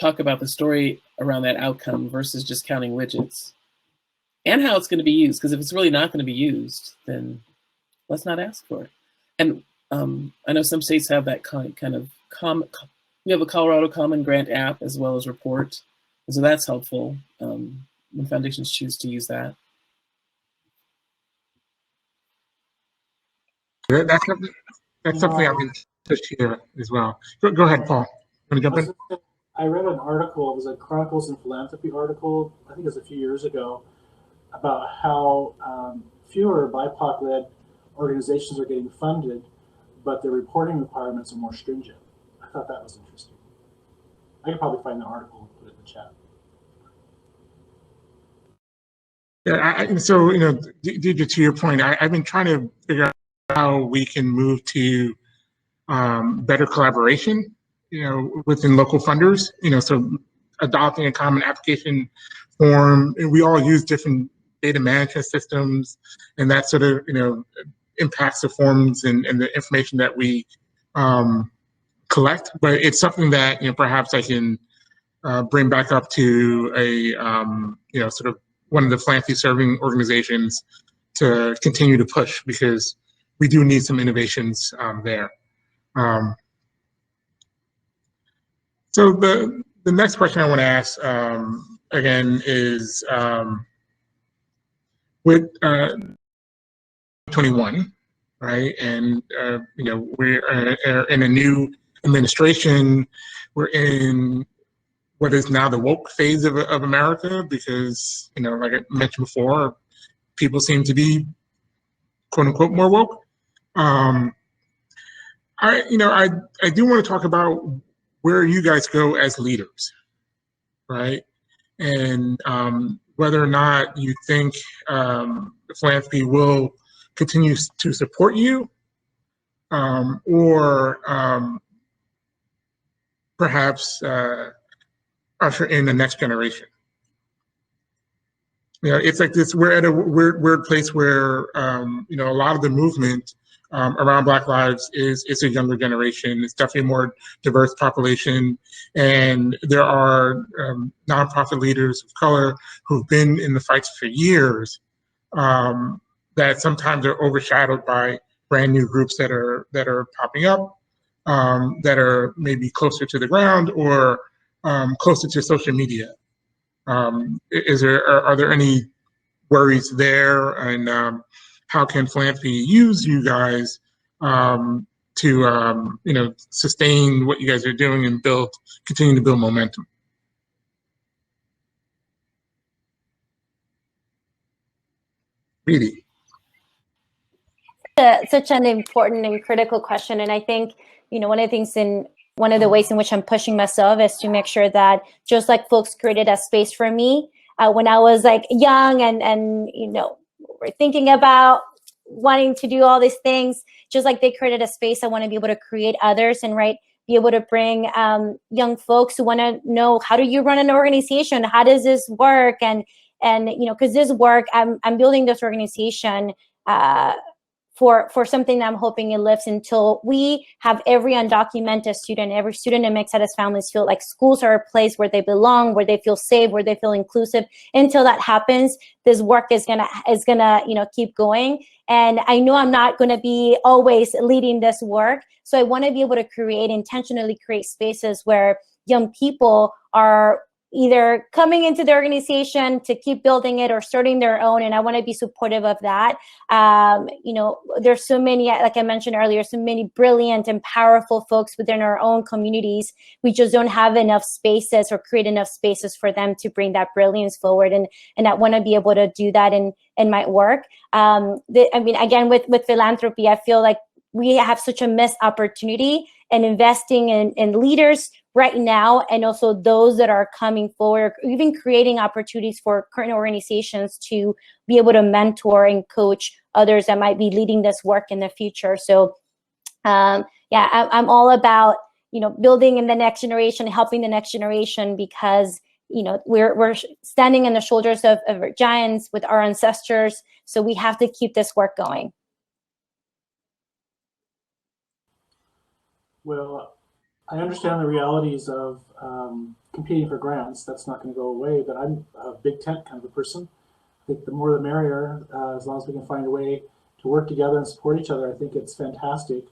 talk about the story around that outcome versus just counting widgets, and how it's going to be used. Because if it's really not going to be used, then let's not ask for it. And I know some states have that we have a Colorado Common Grant app as well as Report, and so that's helpful when foundations choose to use that. That's something I've been pushed here as well. Go ahead, Paul. Want to jump in? I read an article, it was a Chronicles in Philanthropy article, I think it was a few years ago, about how fewer BIPOC-led organizations are getting funded, but their reporting requirements are more stringent. I thought that was interesting. I could probably find the article and put it in the chat. Yeah, so, you know, Deidre, to your point, I've been trying to figure out how we can move to better collaboration, you know, within local funders, you know, so adopting a common application form. And we all use different data management systems, and that sort of, you know, impacts the forms and the information that we collect. But it's something that, you know, perhaps I can bring back up to a, you know, sort of one of the philanthropy serving organizations to continue to push, because we do need some innovations there. So the next question I want to ask, again, is with 21, right? And, you know, we're in a new administration. We're in what is now the woke phase of America, because, you know, like I mentioned before, people seem to be, quote unquote, more woke. I do want to talk about where you guys go as leaders, right? And whether or not you think philanthropy will continue to support you, or perhaps usher in the next generation. You know, it's like this, we're at a weird place where, you know, a lot of the movement around Black lives is a younger generation. It's definitely a more diverse population. And there are nonprofit leaders of color who've been in the fights for years, that sometimes are overshadowed by brand new groups that are popping up, that are maybe closer to the ground or closer to social media. Are there any worries there, and how can philanthropy use you guys to you know, sustain what you guys are doing and continue to build momentum? Really? Such an important and critical question, and I think, you know, one of the ways in which I'm pushing myself is to make sure that, just like folks created a space for me when I was like young and you know, we're thinking about wanting to do all these things, just like they created a space, I want to be able to create others and be able to bring young folks who want to know, how do you run an organization? How does this work? And you know, because this work, I'm building this organization for something that I'm hoping it lives until we have every undocumented student, every student in mixed status families feel like schools are a place where they belong, where they feel safe, where they feel inclusive. Until that happens, this work is gonna you know, keep going. And I know I'm not gonna be always leading this work, so I want to be able to intentionally create spaces where young people are either coming into the organization to keep building it or starting their own, and I want to be supportive of that. You know, there's so many, like I mentioned earlier, so many brilliant and powerful folks within our own communities. We just don't have enough spaces or create enough spaces for them to bring that brilliance forward, and I want to be able to do that in my work. I mean, again, with philanthropy, I feel like we have such a missed opportunity in investing in leaders right now, and also those that are coming forward, even creating opportunities for current organizations to be able to mentor and coach others that might be leading this work in the future. So yeah, I'm all about, you know, building in the next generation, helping the next generation, because, you know, we're standing on the shoulders of giants with our ancestors. So we have to keep this work going. Well, I understand the realities of competing for grants. That's not going to go away, but I'm a big tent kind of a person. I think the more the merrier, as long as we can find a way to work together and support each other. I think it's fantastic.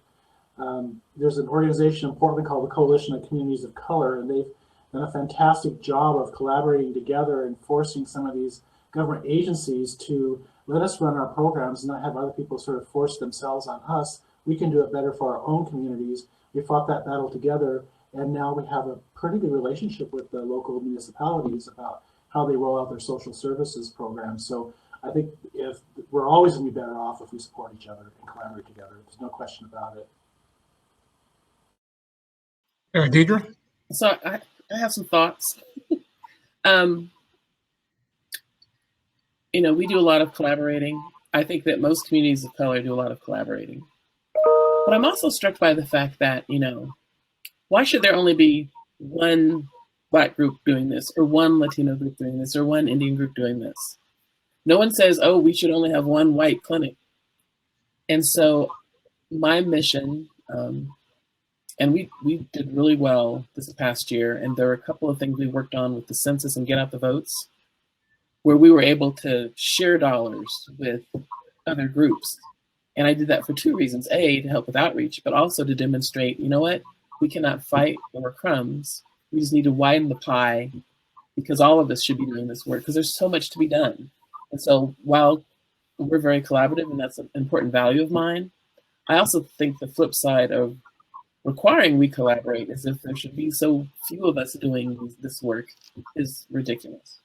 There's an organization in Portland called the Coalition of Communities of Color, and they've done a fantastic job of collaborating together and forcing some of these government agencies to let us run our programs and not have other people sort of force themselves on us. We can do it better for our own communities. We fought that battle together, and now we have a pretty good relationship with the local municipalities about how they roll out their social services programs. So I think if we're always going to be better off if we support each other and collaborate together. There's no question about it. Deidre? So I have some thoughts. You know, we do a lot of collaborating. I think that most communities of color do a lot of collaborating. But I'm also struck by the fact that, you know, why should there only be one Black group doing this, or one Latino group doing this, or one Indian group doing this? No one says, oh, we should only have one white clinic. And so my mission, and we did really well this past year, and there are a couple of things we worked on with the census and Get Out the Votes, where we were able to share dollars with other groups. And I did that for two reasons. A, to help with outreach, but also to demonstrate, you know what, we cannot fight over crumbs. We just need to widen the pie, because all of us should be doing this work, because there's so much to be done. And so while we're very collaborative, and that's an important value of mine, I also think the flip side of requiring we collaborate, as if there should be so few of us doing this work, is ridiculous.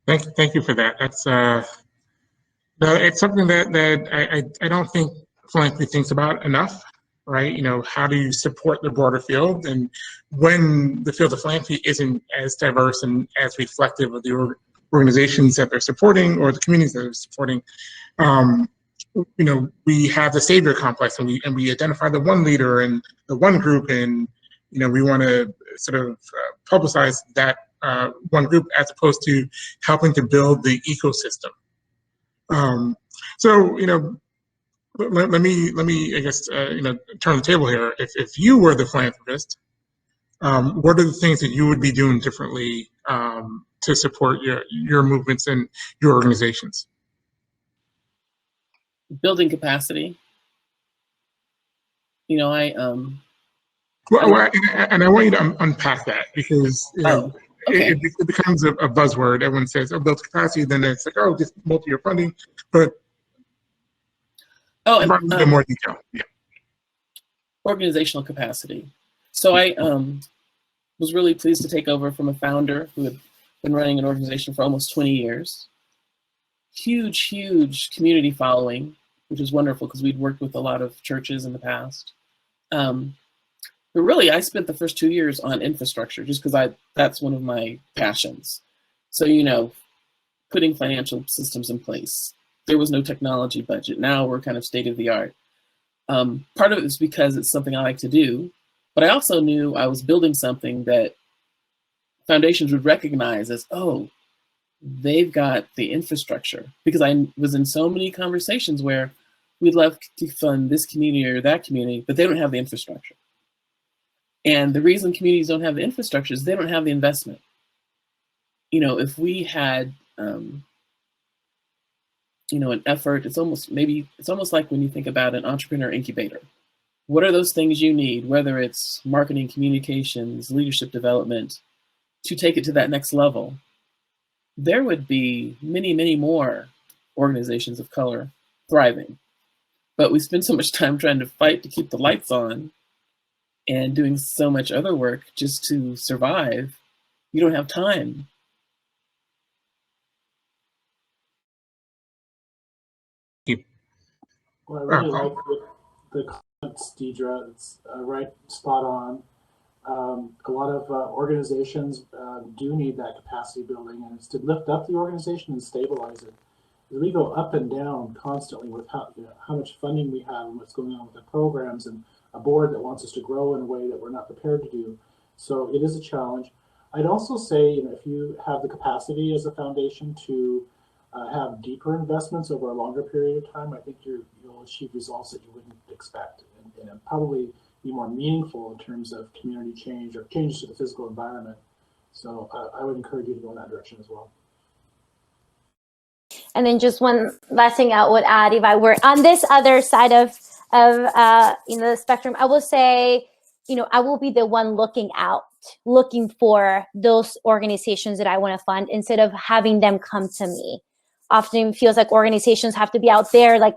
Thank you for that. That's it's something that I don't think philanthropy thinks about enough, right? You know, how do you support the broader field? And when the field of philanthropy isn't as diverse and as reflective of the organizations that they're supporting or the communities that they're supporting, you know, we have the savior complex, and we identify the one leader and the one group, and you know, we want to sort of publicize that one group as opposed to helping to build the ecosystem. So you know, let me I guess you know, turn the table here. If you were the philanthropist, what are the things that you would be doing differently to support your movements and your organizations? Building capacity. You know, Well, and I want you to unpack that, because you know, okay. it becomes a buzzword. Everyone says, "Oh, build capacity," then it's like, "Oh, just multi-year funding." But a little bit more detail. Yeah. Organizational capacity. So I was really pleased to take over from a founder who had been running an organization for almost 20 years. Huge community following, which is wonderful because we'd worked with a lot of churches in the past. But really, I spent the first 2 years on infrastructure, just because that's one of my passions. So, you know, putting financial systems in place. There was no technology budget. Now we're kind of state of the art. Part of it is because it's something I like to do, but I also knew I was building something that foundations would recognize as, oh, they've got the infrastructure. Because I was in so many conversations where we'd love to fund this community or that community, but they don't have the infrastructure. And the reason communities don't have the infrastructure is they don't have the investment. You know, if we had, you know, an effort, it's almost like when you think about an entrepreneur incubator. What are those things you need, whether it's marketing, communications, leadership development, to take it to that next level? There would be many more organizations of color thriving. But we spend so much time trying to fight to keep the lights on and doing so much other work just to survive. You don't have time. Well, I really like the comments, Deidre. It's right, spot on. A lot of organizations do need that capacity building, and it's to lift up the organization and stabilize it. We go up and down constantly with how much funding we have and what's going on with the programs, and a board that wants us to grow in a way that we're not prepared to do. So it is a challenge. I'd also say, you know, if you have the capacity as a foundation to have deeper investments over a longer period of time, I think you'll achieve results that you wouldn't expect, and probably be more meaningful in terms of community change or changes to the physical environment. So I would encourage you to go in that direction as well. And then just one last thing I would add, if I were on this other side of the spectrum, I will say, I will be the one looking for those organizations that I want to fund instead of having them come to me. Often it feels like organizations have to be out there, like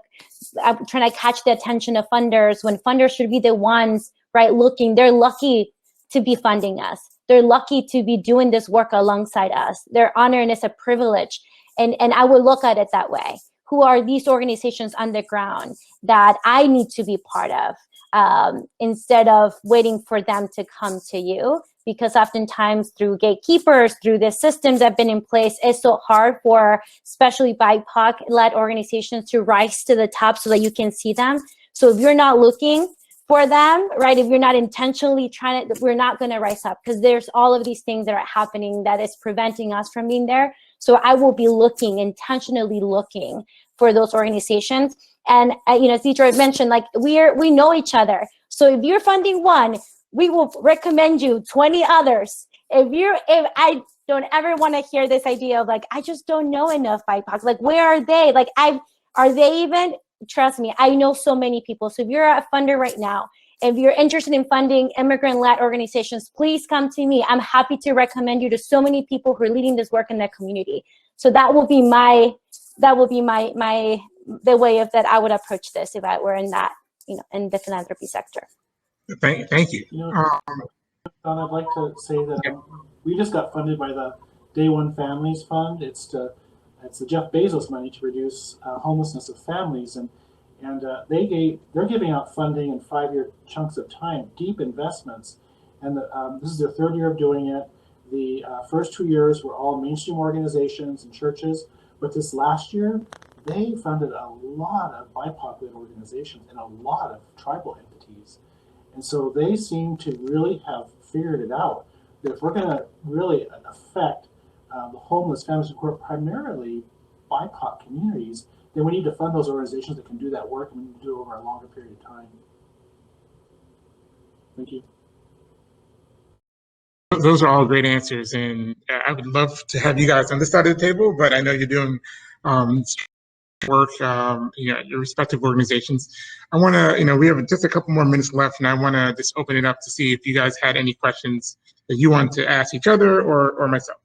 I'm trying to catch the attention of funders when funders should be the ones, right, looking. They're lucky to be funding us. They're lucky to be doing this work alongside us. They're honored and it's a privilege. And I would look at it that way. Who are these organizations on the ground that I need to be part of instead of waiting for them to come to you? Because oftentimes through gatekeepers, through the systems that have been in place, it's so hard for especially BIPOC-led organizations to rise to the top so that you can see them. So if you're not looking for them, right, if you're not intentionally trying to, we're not going to rise up because there's all of these things that are happening that is preventing us from being there. So I will be intentionally looking for those organizations. And as Deidre mentioned, like we know each other. So if you're funding one, we will recommend you 20 others. If I don't ever want to hear this idea of like, I just don't know enough BIPOC, like where are they? Like are they even? Trust me, I know so many people. So if you're a funder right now, if you're interested in funding immigrant-led organizations, please come to me. I'm happy to recommend you to so many people who are leading this work in their community. So that will be the way of that I would approach this if I were in that, in the philanthropy sector. Thank you. Don, I'd like to say that we just got funded by the Day One Families Fund. It's the Jeff Bezos money to reduce homelessness of families, and they're giving out funding in 5-year chunks of time, deep investments, and this is their 3rd year of doing it. The first 2 years were all mainstream organizations and churches, but this last year they funded a lot of BIPOC-led organizations and a lot of tribal entities, and so they seem to really have figured it out that if we're going to really affect the homeless families who are primarily BIPOC communities, then we need to fund those organizations that can do that work, and we need to do it over a longer period of time. Thank you. Those are all great answers, and I would love to have you guys on this side of the table, but I know you're doing work, your respective organizations. I want to, we have just a couple more minutes left, and I want to just open it up to see if you guys had any questions that you want to ask each other or myself.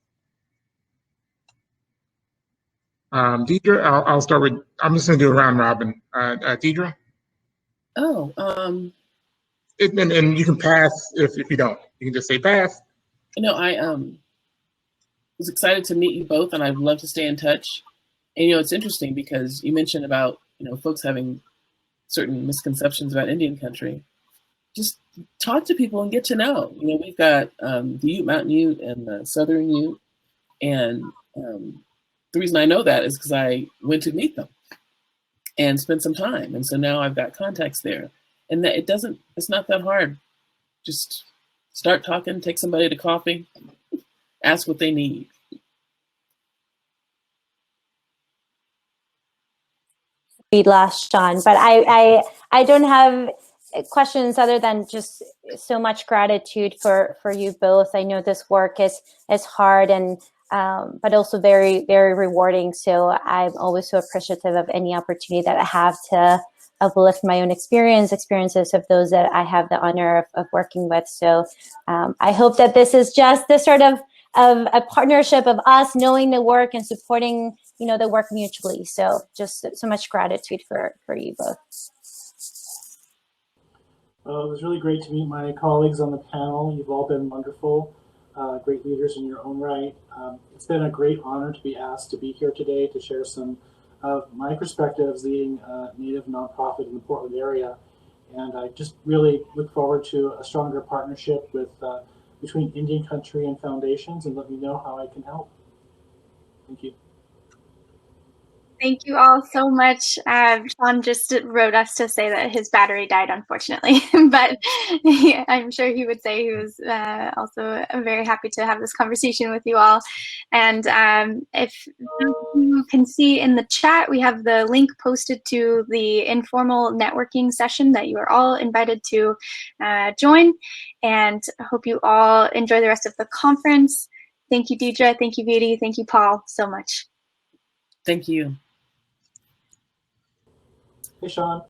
Deidre, I'll start with, I'm just going to do a round robin. Deidre? Oh, and you can pass if you don't. You can just say pass. I was excited to meet you both, and I'd love to stay in touch. And it's interesting because you mentioned about folks having certain misconceptions about Indian country. Just talk to people and get to know. We've got the Ute, Mountain Ute, and the Southern Ute, and the reason I know that is because I went to meet them and spent some time, and so now I've got contacts there. And that it's not that hard. Just start talking, take somebody to coffee, ask what they need. Last, Sean, but I don't have questions other than just so much gratitude for you both. I know this work is hard and but also very, very rewarding. So I'm always so appreciative of any opportunity that I have to uplift my own experiences of those that I have the honor of working with. So I hope that this is just this sort of a partnership of us knowing the work and supporting the work mutually. So just so much gratitude for you both. Well, it was really great to meet my colleagues on the panel. You've all been wonderful, great leaders in your own right. It's been a great honor to be asked to be here today to share some of my perspectives leading a Native nonprofit in the Portland area. And I just really look forward to a stronger partnership with between Indian country and foundations, and let me know how I can help. Thank you. Thank you all so much. Sean just wrote us to say that his battery died, unfortunately, but I'm sure he would say he was also very happy to have this conversation with you all. And if you can see in the chat, we have the link posted to the informal networking session that you are all invited to join. And I hope you all enjoy the rest of the conference. Thank you, Deidre. Thank you, Vidi. Thank you, Paul, so much. Thank you. Hey, Sean.